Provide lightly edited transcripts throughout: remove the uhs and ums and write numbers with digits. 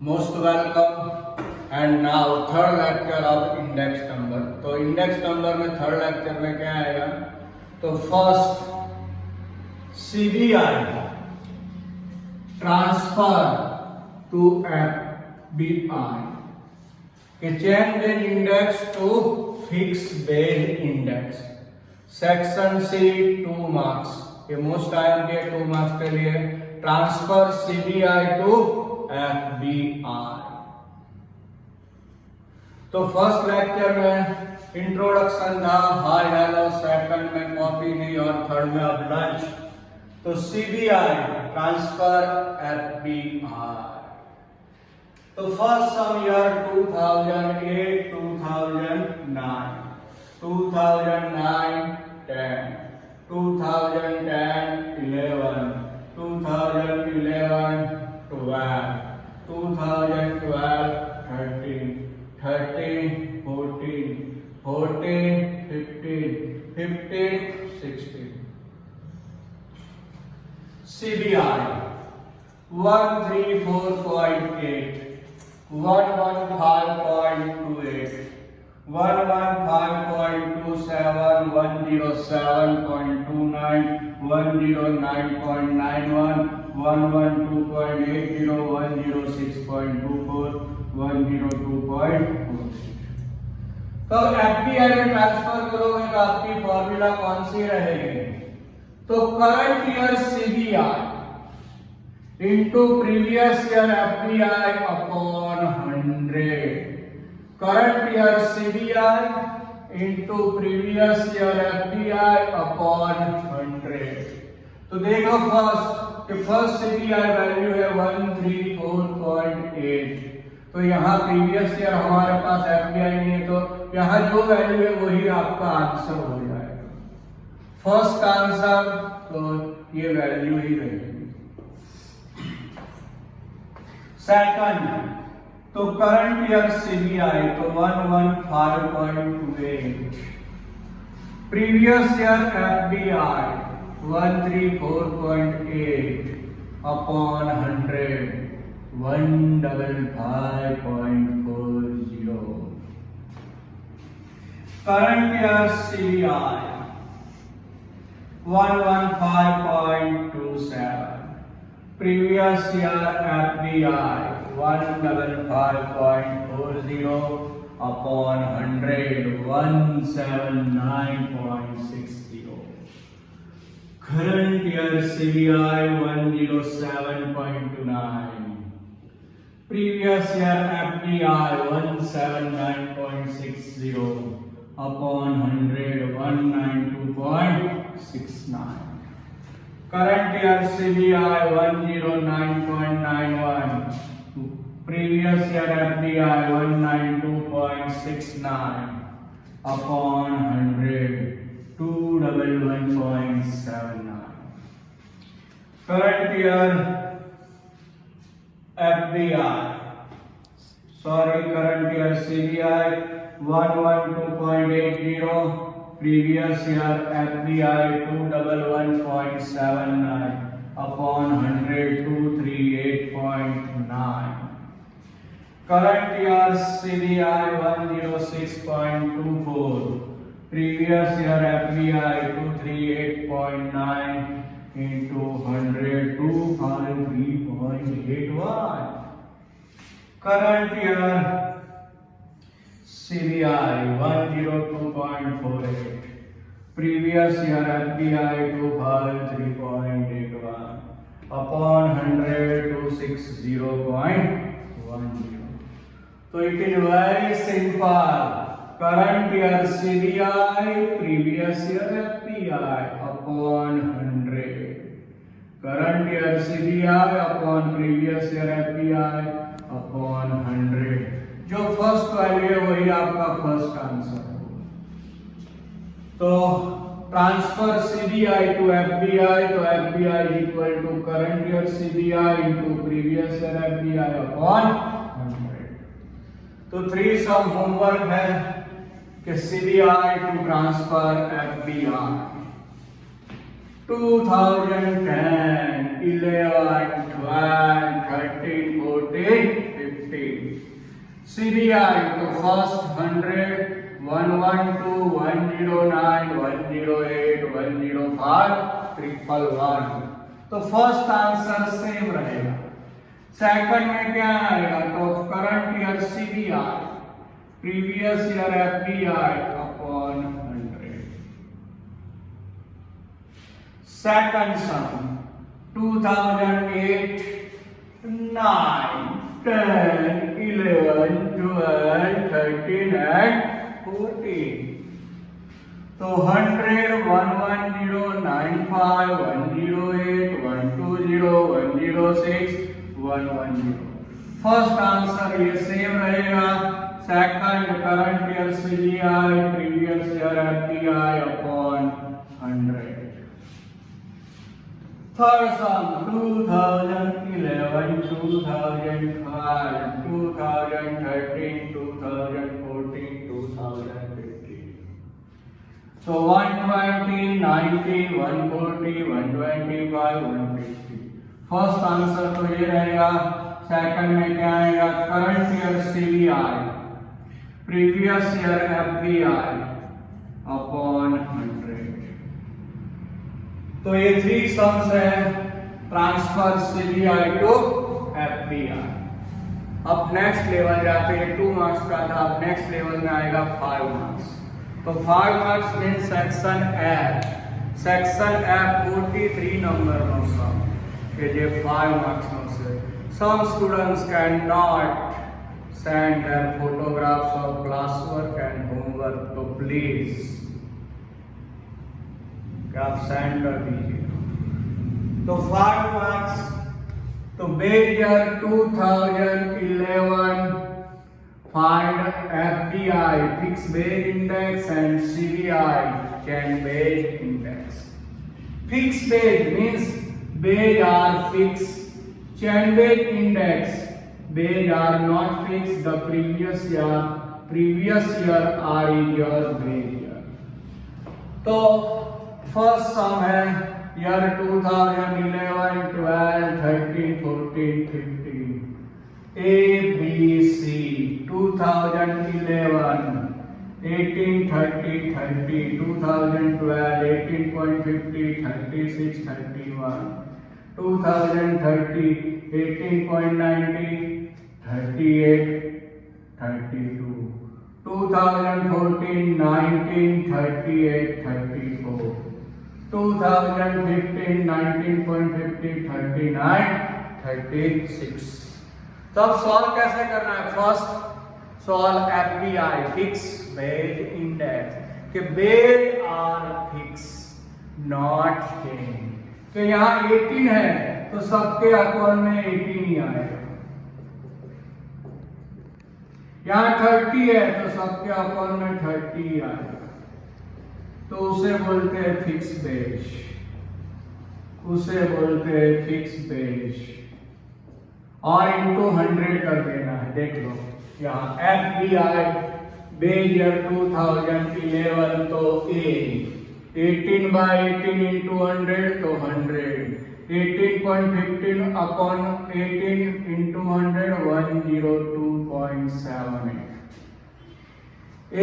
Most welcome. And now third lecture of index number. तो index number में third lecture में क्या आएगा? तो first CBI transfer to FBI के chain based index to fix based index. Section C 2 marks. ये most IMP 2 marks के लिए ट्रांसफर CBI टू FBI. तो फर्स्ट लेक्चर में इंट्रोडक्शन था, हाय हेलो, सेकंड में कॉपी नहीं और थर्ड में अब लंच. तो CBI ट्रांसफर FBI. तो फर्स्ट सम ईयर 2008 2009 2009 10 2010 11 2011 12 2012 13 13 14 14 15 15 16. CBI 134.8 115.28 115.27 107.29 109.91 112.80 106.24 102.43. तो FBI में ट्रांसफर करोगे तो आपकी फॉर्मूला कौन सी रहेगी? तो current year CBI into previous year FBI upon 100. Current year CBI into previous year FBI upon 100. तो देखो फर्स्ट CBI वैल्यू है 134.8. तो यहाँ प्रीवियस ईयर हमारे पास FBI नहीं है, तो यहाँ जो वैल्यू है वही आपका आंसर हो जाएगा. फर्स्ट आंसर तो ये वैल्यू ही रहेगी. सेकंड तो करंट ईयर CBI तो 115.28. Previous year FBI 134.8 upon 100 155.40. Current year CBI 115.27. Previous year FBI 155.40 upon 100 179.60. Current year CBI 107.29. Previous year FBI 179.60 upon 100 192.69. Current year CBI 109.91. Previous year FBI 192.69 upon 100 211.79. Current year CBI 112.80. Previous year FBI 211.79 upon 100 238.9. Current year CBI 106.24. Previous year FBI 238.9 into 100 253.81. Current year CBI 102.48. Previous year FBI 253.81 upon 100 260.10. तो it is very simple. Current year CBI previous year FBI upon 100. Current year CBI upon previous year FBI upon 100. जो first value है वही आपका first answer होगा. तो transfer CBI to FBI, तो FBI equal to current year CBI into previous year FBI upon 100. तो 3 sum homework है कि CBI to transfer FBI 2010 11 12 13 14 CDI तो फर्स्ट 100, 112, 109, 108, 105, 111, तो फर्स्ट आंसर सेम रहेगा। सेकंड में क्या आएगा, तो current year CDI, previous year FDI upon 100। Second sum 2008, 9, 10, 11, 12, 13 and 14, तो 100, 110, 95, 108, 120, 106, 110। फर्स्ट आंसर ये सेम रहेगा। Second current year CDI, previous year FDI upon 100। Third सम 2011, 2005, 2013, 2014, 2015, so 120, 90, 140, 125, 150। फर्स्ट आंसर तो ये रहेगा। सेकंड में क्या आएगा, current year CDI, previous year FDI upon 100। तो ये 3 सम्स है, ट्रांसफर CDI टू FDI। अब नेक्स्ट लेवल जाते हैं, 2 मार्क्स का था, अब नेक्स्ट लेवल में आएगा 5 मार्क्स। तो 5 marks mean section F, section F 43 number no sum के जे 5 मार्क्स नो से। Some students cannot send their photographs of classwork and homework, तो प्लीज आप सेंड कर दीजिए। तो 5 मार्क्स, तो base year 2011, find FDI fix base index and CDI chain base index. Fix base means base are fix, chain base index base are not fix, the previous year are is your base year. तो first sum है year 2011, 12, 13, 14, 15, ABC 2011, 18, 30, 30, 2012, 18.50, 36, 31, 2030, 18.90, 38, 32, 2014, 19, 38, 34, 2015, 19.50, 39, 36। तो अब solve कैसे करना है, first solve FDI fix base index के base are fix not change. तो यहाँ 18 है तो सबके अकाउंट में 18 ही आएगा। यहाँ 30 है तो सबके अकाउंट में 30 ही आएगा। तो उसे बोलते हैं फिक्स बेस, उसे बोलते हैं फिक्स बेस। और इनटू 100 कर देना है। देख लो यहाँ FDI बेस ईयर 2011 तो A 18/18 इंटू 100 तो 100, 18.15 upon 18 into 100 102.78,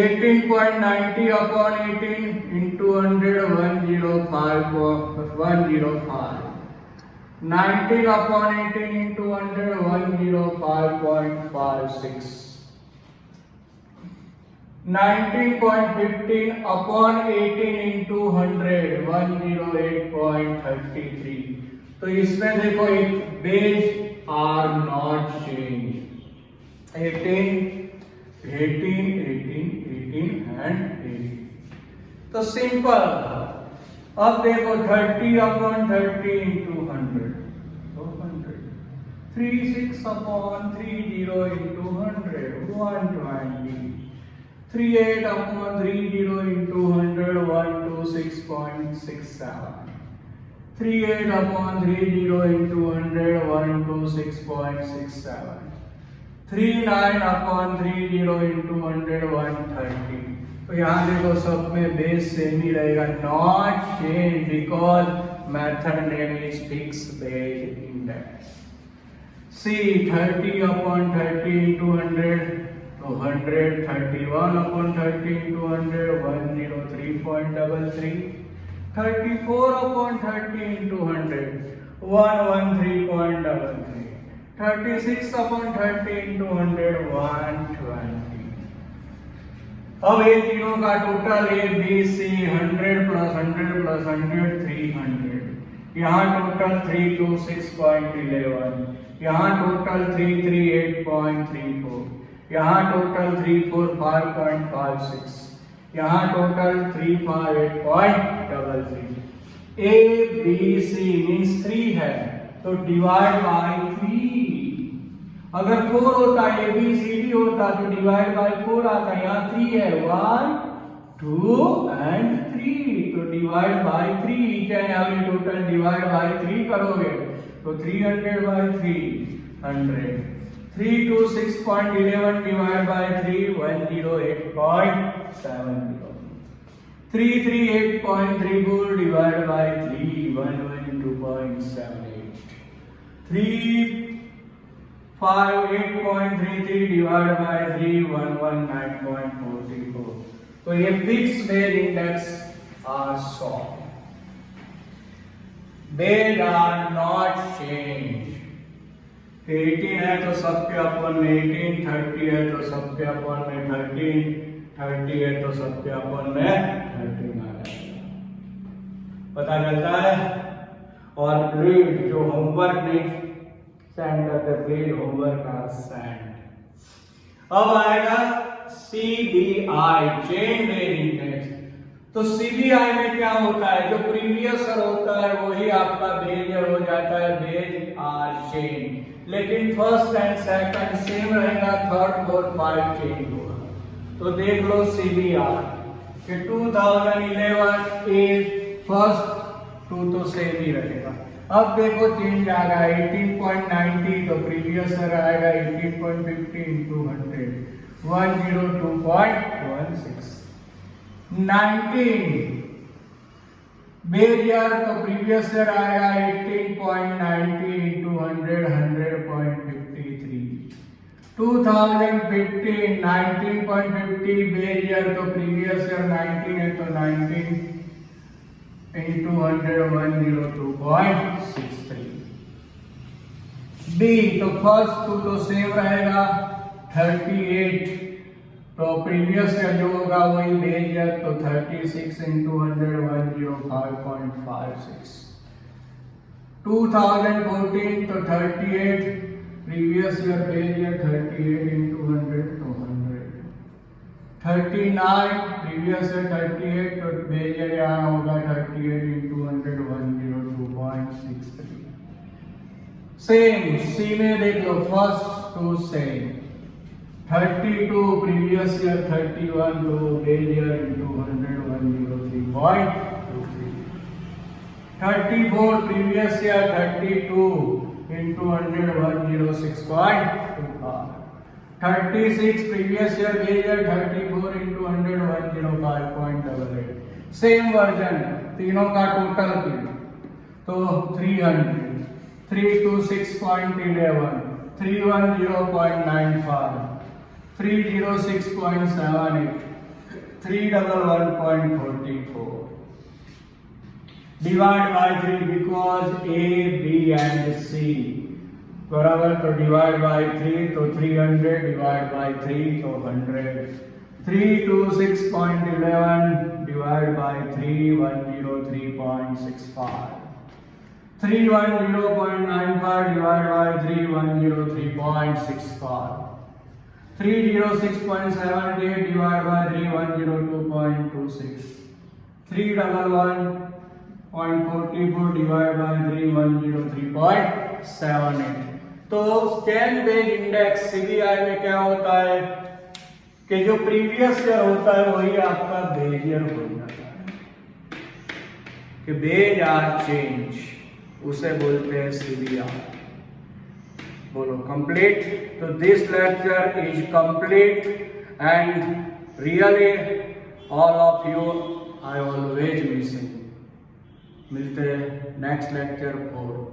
18.90 upon 18 into 100 105, 19 upon 18 into 100 105.56, 19.15 upon 18 into 100 108.33। तो इसमें देखो base are not change, 18 and 18। तो सिंपल। अब देखो 30 upon 30 into 100 तो 100, 36 upon 30 into 100 120, 38 upon 30 into 100 126.67, 38 upon 30 into 100 126.67, 39 upon 30 into 100 130। तो यहाँ देखो सब में बेस सेम ही रहेगा, not change because method name is fix base index. C 30 upon 30 into 100 100, 31 upon 30 into 100, 103.33, 34 upon 30 into 100, 113.33, 36 upon 30 into 100, 120. अब ये तीनों का total A B C 100 plus 100 plus 100 300, यहाँ टोटल 326.11, यहाँ टोटल 338.34, यहाँ टोटल 345.56, यहाँ total 358.33. A B C means 3 है तो डिवाइड बाय 3. अगर 4 होता ए बी सी डी होता तो डिवाइड बाय 4 आता. यहाँ 3 है 1 2 and 3 तो डिवाइड बाय 3. क्या है अभी टोटल डिवाइड बाय 3 करोगे तो 300 by 300. 326.11 divide by 3 108.70. 338.34 divide by 3 112.78. 358.33 divide by 3 119.44. तो ये fix base index are solve. They are not changed. 18 है तो सबके अपन में 18, 30 है तो सबके अपन में 13, 30 है तो सबके अपन में 13 आ जाएगा. पता चलता है. और प्लीज जो होमवर्क नहीं सेंड करते प्लीज होमवर्क का सेंड. अब आएगा CBI चेन बेर इंडेक्स. तो CBI में क्या होता है, जो प्रीवियस होता है वही आपका बेरियर हो जाता है, बेज आर चेंज. लेकिन फर्स्ट एंड सेकंड सेम रहेगा, थर्ड फोर्थ 5 चेंज होगा. तो देख लो CBI कि 2011 इज फर्स्ट 2 तो सेम ही रहेगा. अब देखो चेंज आएगा 18.90 तो प्रीवियस रहेगा 18.50 into 100 102.16. 19 बेरियर तो प्रीवियस ईयर आएगा 18.90 into 100 100.53. 2015 19.50 बेरियर तो प्रीवियस ईयर 19 है तो 19 into 100 102.63. बी तो फर्स्ट 2 तो सेम रहेगा 38 तो प्रीवियस ईयर जो होगा वही बेरियर तो 36 into 100 105.56. 2014 तो 38 प्रीवियस ईयर बेरियर 38 into 100 तो 100. 39 प्रीवियस ईयर 38 तो बेरियर यहाँ होगा 38 into 100 102.63. सेम सी में देख लो first two same 32 previous year 31 तो barrier into 100 103.23. 34 previous year 32 into 100 106.25. 36 previous year barrier 34 into 100 105.88. Same version तीनों का टोटल किया तो 300 326.11 310.95 306.78 311.44. Divide by 3 because A, B and C बराबर तो divide by 3 तो 300 divide by 3 तो 100. 326.11 divide by 3 103.65. 310.95 divide by 3 103.65. 306.78 divide by 3 102.26. 311.44 divide by 3 103.78. तो chain beige index CBI में क्या होता है कि जो प्रीवियस ईयर होता है वही आपका बेरियर हो जाता है कि बेज आर चेंज, उसे बोलते हैं CBI. बोलो कंप्लीट. तो this lecture is complete and really all of you I always missing. मिलते हैं नेक्स्ट लेक्चर 4.